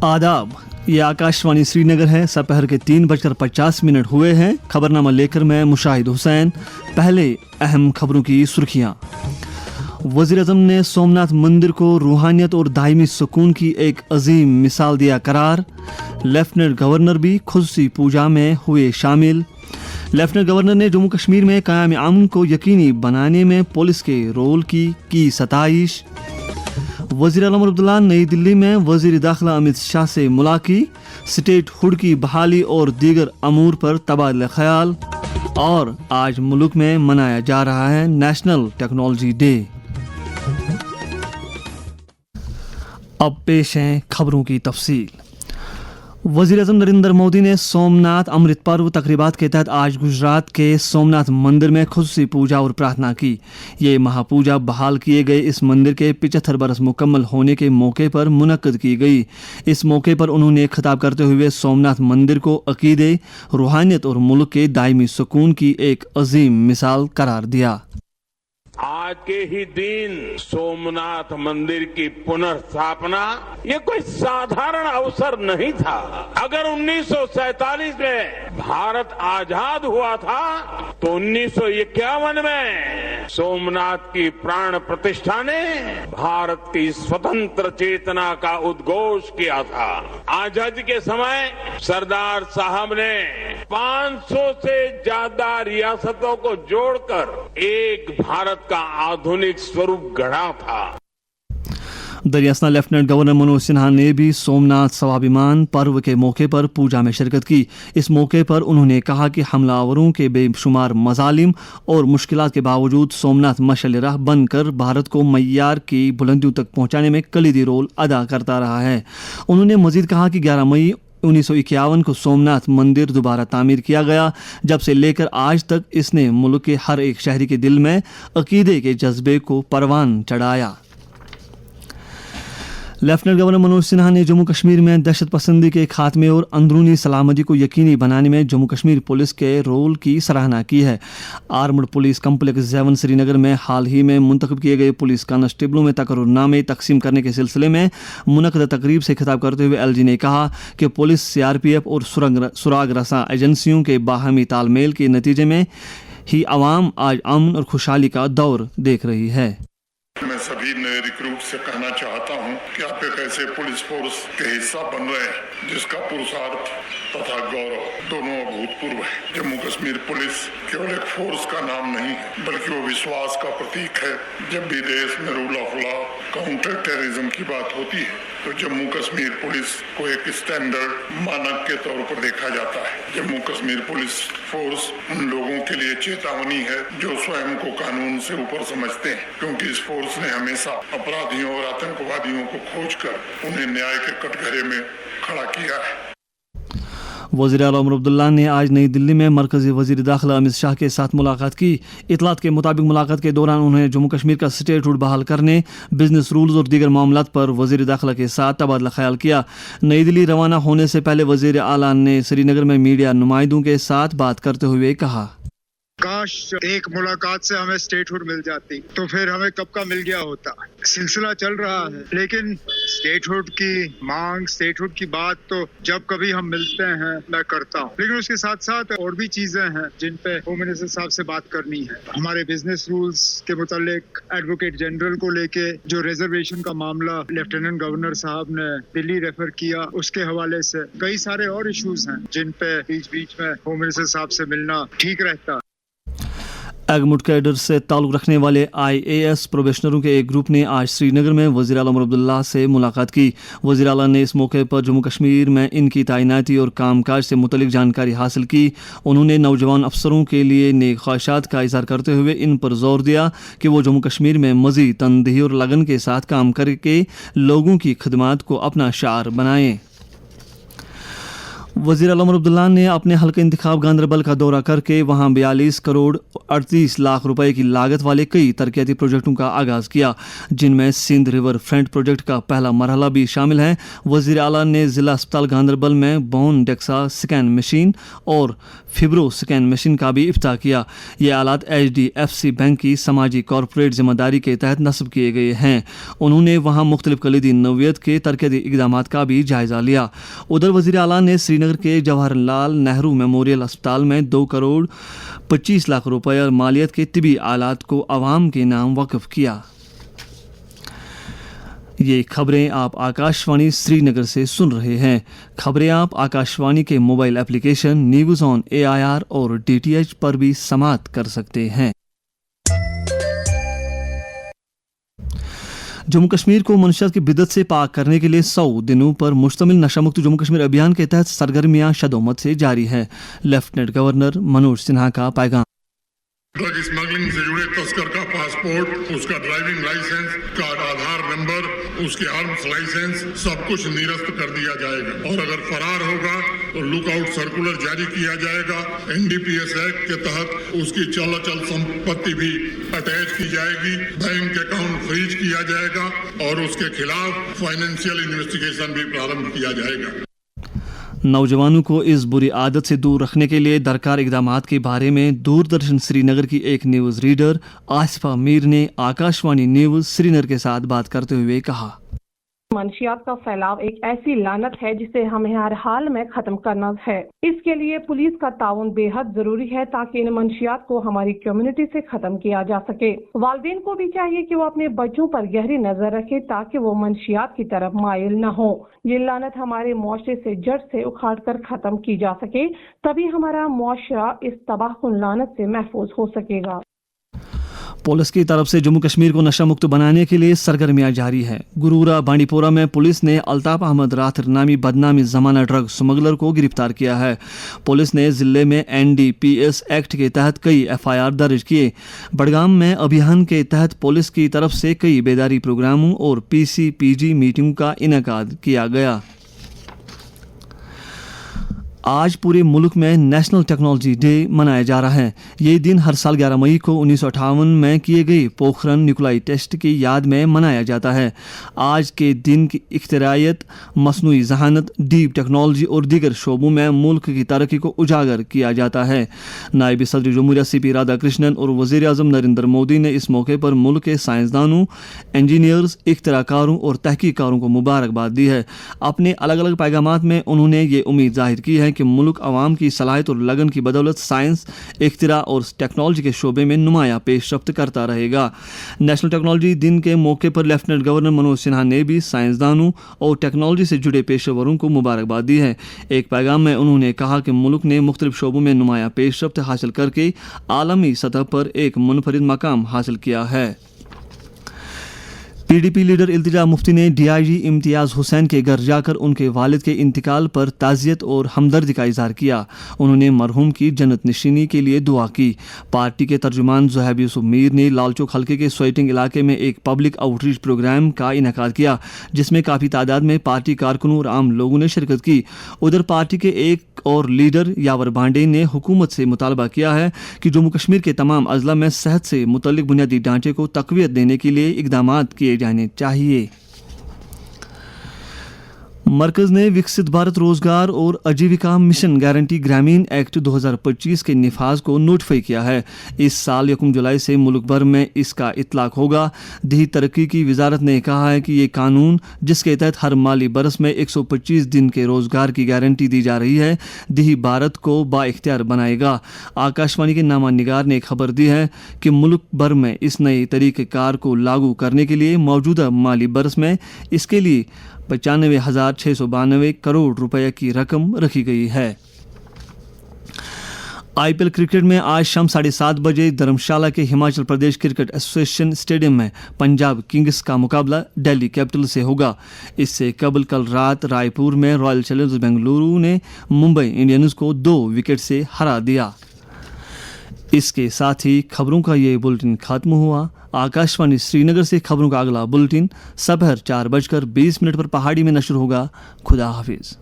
आदाब, ये आकाशवाणी श्रीनगर है। दोपहर के 3:50 हुए हैं। खबरनामा लेकर मैं मुशाहिद हुसैन। पहले अहम खबरों की सुर्खियां। वज़ीर-ए-आज़म ने सोमनाथ मंदिर को रूहानियत और दायमी सुकून की एक अजीम मिसाल दिया करार। लेफ्टिनेंट गवर्नर भी खुसूसी पूजा में हुए शामिल। लेफ्टिनेंट गवर्नर ने जम्मू कश्मीर में क़याम अमन को यकीनी बनाने में पुलिस के रोल की सताइश। वज़ीर आलम अब्दुल्ला नई दिल्ली में वज़ीर दाखिला अमित शाह से मुलाकात। स्टेट हुड की बहाली और दीगर अमूर पर तबादला ख्याल। और आज मुल्क में मनाया जा रहा है नेशनल टेक्नोलॉजी डे। अब पेश हैं खबरों की तफसील। वज़ीर-ए-आज़म नरेंद्र मोदी ने सोमनाथ अमृत पर्व तकरीबात के तहत आज गुजरात के सोमनाथ मंदिर में खुसूसी पूजा और प्रार्थना की। ये महापूजा बहाल किए गए इस मंदिर के 75 बरस मुकम्मल होने के मौके पर मुनक्कद की गई। इस मौके पर उन्होंने खिताब करते हुए सोमनाथ मंदिर को अकीदे, रूहानियत और मुल्क के दायमी सुकून की एक अजीम मिसाल करार दिया। आज के ही दिन सोमनाथ मंदिर की पुनर्स्थापना ये कोई साधारण अवसर नहीं था। अगर 1947 में भारत आजाद हुआ था तो 1951 में सोमनाथ की प्राण प्रतिष्ठा ने भारत की स्वतंत्र चेतना का उद्घोष किया था। आजादी के समय सरदार साहब ने 500 से ज्यादा रियासतों को जोड़कर एक भारत का आधुनिक स्वरूप गढ़ा था। दरियासना लेफ्टिनेंट गवर्नर मनोज सिन्हा ने भी सोमनाथ स्वाभिमान पर्व के मौके पर पूजा में शिरकत की। इस मौके पर उन्होंने कहा कि हमलावरों के बेशुमार मजालिम और मुश्किलात के बावजूद सोमनाथ मशाल राह बनकर भारत को मय्यार की बुलंदियों तक पहुंचाने में कलीदी रोल अदा करता रहा है। उन्होंने मजीद कहा कि 11 मई 1951 को सोमनाथ मंदिर दोबारा तामीर किया गया। जब से लेकर आज तक इसने मुल्क के हर एक शहरी के दिल में अकीदे के जज्बे को परवान चढ़ाया। लेफ्टिनेंट गवर्नर मनोज सिन्हा ने जम्मू कश्मीर में दहशत पसंदी के खात्मे और अंदरूनी सलामती को यकीनी बनाने में जम्मू कश्मीर पुलिस के रोल की सराहना की है। आर्मड पुलिस कम्प्लेक्स 7 श्रीनगर में हाल ही में मुंतखब किए गए पुलिस कांस्टेबलों में तकर्रुरनामे तकसीम करने के सिलसिले में मुनक़्क़द तकरीब से खिताब करते हुए एलजी ने कहा कि पुलिस, सीआरपीएफ और सुराग रसा एजेंसियों के बाहमी तालमेल के नतीजे में ही अवाम आज अमन और खुशहाली का दौर देख रही है। मैं सभी नए रिक्रूट से कहना चाहता हूं कि आप एक ऐसे पुलिस फोर्स के हिस्सा बन रहे हैं जिसका पुरुषार्थ तथा गौरव दोनों अभूतपूर्व है। जम्मू कश्मीर पुलिस केवल एक फोर्स का नाम नहीं है बल्कि वो विश्वास का प्रतीक है। जब भी देश में rule of law, counter terrorism की बात होती है तो जम्मू कश्मीर पुलिस को एक स्टैंडर्ड मानक के तौर पर देखा जाता है। जम्मू कश्मीर पुलिस फोर्स उन लोगों के लिए चेतावनी है जो स्वयं को कानून से ऊपर समझते हैं, क्योंकि इस फोर्स ने हमेशा अपराधियों और आतंकवादियों को खोजकर उन्हें न्याय के कटघरे में खड़ा किया है। वज़ीर आलम अब्दुल्ला ने आज नई दिल्ली में मरकज़ी वज़ीर दाखिला अमित शाह के साथ मुलाकात की। इतलात के मुताबिक मुलाकात के दौरान उन्होंने जम्मू कश्मीर का स्टेट हुड बहाल करने, बिजनेस रूल्स और दीगर मामलात पर वज़ीर दाखिला के साथ तबादला ख्याल किया। नई दिल्ली रवाना होने से पहले वज़ीर आला ने श्रीनगर में मीडिया नुमाइंदों के साथ बात करते हुए कहा, काश एक मुलाकात से हमें स्टेटहुड मिल जाती तो फिर हमें कब का मिल गया होता। सिलसिला चल रहा है लेकिन स्टेटहुड की मांग, स्टेटहुड की बात तो जब कभी हम मिलते हैं मैं करता हूँ, लेकिन उसके साथ साथ और भी चीजें हैं जिन पे होम मिनिस्टर साहब से बात करनी है। हमारे बिजनेस रूल्स के मुतालिक एडवोकेट जनरल को लेके जो रिजर्वेशन का मामला लेफ्टिनेंट गवर्नर साहब ने दिल्ली रेफर किया, उसके हवाले से कई सारे और इश्यूज हैं जिन पे बीच बीच में होम मिनिस्टर साहब से मिलना ठीक रहता है। एगमुड कैडर से ताल्लुक़ रखने वाले IAS प्रोबेशनरों के एक ग्रुप ने आज श्रीनगर में वज़ीर आलम अब्दुल्ला से मुलाकात की। वज़ीर आला ने इस मौके पर जम्मू कश्मीर में इनकी तैनाती और कामकाज से मुतल्लिक जानकारी हासिल की। उन्होंने नौजवान अफसरों के लिए नेक ख्वाहिशात का इज़हार करते हुए इन पर जोर दिया कि वो जम्मू कश्मीर में मज़ीद तनदेही और लगन के साथ काम करके लोगों की खिदमत को अपना शार बनाएँ। वज़ीर आला उमर अब्दुल्ला ने अपने हल्का इंतखाब गांदरबल का दौरा करके वहां 42 करोड़ 38 लाख रुपए की लागत वाले कई तरक्याती प्रोजेक्टों का आगाज़ किया, जिनमें सिंध रिवर फ्रंट प्रोजेक्ट का पहला मरहला भी शामिल है। वज़ीर आला ने ज़िला अस्पताल गांदरबल में बोन डेक्सा स्कैन मशीन और फिब्रो स्कैन मशीन का भी इफ्ताह किया। ये आलात HDFC बैंक की समाजी कॉरपोरेट जिम्मेदारी के तहत नस्ब किए गए हैं। उन्होंने वहाँ मुख्तलिफ कलीदी नौयत के तरक्याती इक़दामात का भी जायज़ा लिया। उधर वज़ीर आला ने श्रीनगर के जवाहरलाल नेहरू मेमोरियल अस्पताल में 2 करोड़ 25 लाख रुपए और मालियत के तिबी आलात को आवाम के नाम वक्फ किया। ये खबरें आप आकाशवाणी श्रीनगर से सुन रहे हैं। खबरें आप आकाशवाणी के mobile application news on AIR और DTH पर भी समाअत कर सकते हैं। जम्मू कश्मीर को मनशियात की बिदत से पाक करने के लिए 100 दिनों पर मुश्तमिल नशा मुक्त जम्मू कश्मीर अभियान के तहत सरगर्मियां शदोमत से जारी है। लेफ्टिनेंट गवर्नर मनोज सिन्हा का पैगाम। ड्रग स्मगलिंग से जुड़े तस्कर का पासपोर्ट, उसका ड्राइविंग लाइसेंस, का आधार नंबर, उसके आर्म्स लाइसेंस सब कुछ निरस्त कर दिया जाएगा और अगर फरार होगा तो लुकआउट सर्कुलर जारी किया जाएगा। NDPS एक्ट के तहत उसकी चल अचल संपत्ति भी अटैच की जाएगी, बैंक अकाउंट फ्रीज किया जाएगा और उसके खिलाफ फाइनेंशियल इन्वेस्टिगेशन भी प्रारंभ किया जाएगा। नौजवानों को इस बुरी आदत से दूर रखने के लिए दरकार इक़दामात के बारे में दूरदर्शन श्रीनगर की एक न्यूज़ रीडर आसिफा मीर ने आकाशवाणी न्यूज़ श्रीनगर के साथ बात करते हुए कहा, मंशियात का फैलाव एक ऐसी लानत है जिसे हमें हर हाल में खत्म करना है। इसके लिए पुलिस का ताउन बेहद जरूरी है ताकि इन मंशियात को हमारी कम्युनिटी से खत्म किया जा सके। वालिदैन को भी चाहिए कि वो अपने बच्चों पर गहरी नजर रखे ताकि वो मंशियात की तरफ माइल न हो। ये लानत हमारे मुआशरे से जड़ से उखाड़ कर खत्म की जा सके, तभी हमारा मुआशरा इस तबाहकुन लानत से महफूज हो सकेगा। पुलिस की तरफ से जम्मू कश्मीर को नशा मुक्त बनाने के लिए सरगर्मियां जारी है। गुरूरा बांडीपोरा में पुलिस ने अल्ताफ अहमद राथर नामी बदनामी जमाना ड्रग स्मगलर को गिरफ्तार किया है। पुलिस ने जिले में NDPS एक्ट के तहत कई FIR दर्ज किए। बडगाम में अभियान के तहत पुलिस की तरफ से कई बेदारी प्रोग्रामों और PCPG मीटिंगों का इनेकाद किया गया। आज पूरे मुल्क में नेशनल टेक्नोलॉजी डे मनाया जा रहा है। ये दिन हर साल 11 मई को 1958 में किए गए पोखरन न्यूक्लियाई टेस्ट की याद में मनाया जाता है। आज के दिन की इख्तिरायत, मसनूई जहानत, डीप टेक्नोलॉजी और दीगर शोबों में मुल्क की तरक्की को उजागर किया जाता है। नायब सदर जमहूरिया CP राधाकृष्णन और वज़ीर आज़म नरेंद्र मोदी ने इस मौके पर मुल्क के साइंसदानों, इंजीनियर्स, इख्तिराकारों और तहकीकारों को मुबारकबाद दी है। अपने अलग अलग पैगामात में उन्होंने ये उम्मीद जाहिर की है कि मुल्क अवाम की सलाहियत और लगन की बदौलत साइंस, इख्तिरा और टेक्नोलॉजी के शोबे में नुमाया पेशरफ्त करता रहेगा। नेशनल टेक्नोलॉजी दिन के मौके पर लेफ्टिनेंट गवर्नर मनोज सिन्हा ने भी साइंसदानों और टेक्नोलॉजी से जुड़े पेशेवरों को मुबारकबाद दी है। एक पैगाम में उन्होंने कहा कि मुल्क ने मुख्तलिफ शोबों में नुमाया पेशरफ्त हासिल करके आलमी सतह पर एक मुनफरिद मकाम हासिल किया है। PDP लीडर इल्तिजा मुफ्ती ने DIG इम्तियाज़ हुसैन के घर जाकर उनके वालिद के इंतकाल पर ताज़ियत और हमदर्दी का इजहार किया। उन्होंने मरहूम की जन्नत नशीनी के लिए दुआ की। पार्टी के तर्जुमान ज़ुहैब यूसुफ मीर ने लालचौक हल्के के स्वेटिंग इलाके में एक पब्लिक आउटरीच प्रोग्राम का इनेकाद किया, जिसमें काफ़ी तादाद में पार्टी कारकुनों और आम लोगों ने शिरकत की। उधर पार्टी के एक और लीडर यावर भांडे ने हुकूमत से मुतालबा किया है कि जम्मू कश्मीर के तमाम अजला में सेहत से मुतल्लिक बुनियादी ढांचे को तक़वियत देने के लिए इक़दामात किए जाने चाहिए। मरकज ने विकसित भारत रोजगार और आजीविका मिशन गारंटी ग्रामीण एक्ट 2025 के निफाज को नोटिफाई किया है। इस साल 1 जुलाई से मुल्क भर में इसका इतलाक होगा। देही तरक्की की वजारत ने कहा है कि ये कानून, जिसके तहत हर माली बरस में 125 दिन के रोजगार की गारंटी दी जा रही है, देही भारत को बाइख्तियार बनाएगा। आकाशवाणी के नामा निगार ने खबर दी है कि मुल्क भर में इस नए तरीक़ेकार को लागू करने के लिए मौजूदा माली बरस में इसके लिए 95,692 करोड़ रुपए की रकम रखी गई है। IPL क्रिकेट में आज शाम 7:30 बजे धर्मशाला के Himachal Pradesh cricket association stadium में पंजाब किंग्स का मुकाबला दिल्ली कैपिटल से होगा। इससे कबल कल रात रायपुर में रॉयल चैलेंजर्स बेंगलुरु ने मुंबई इंडियंस को 2 विकेट से हरा दिया। इसके साथ ही खबरों का ये बुलेटिन खत्म हुआ। आकाशवाणी श्रीनगर से खबरों का अगला बुलेटिन दोपहर 4:20 पर पहाड़ी में नशर होगा। खुदा हाफिज।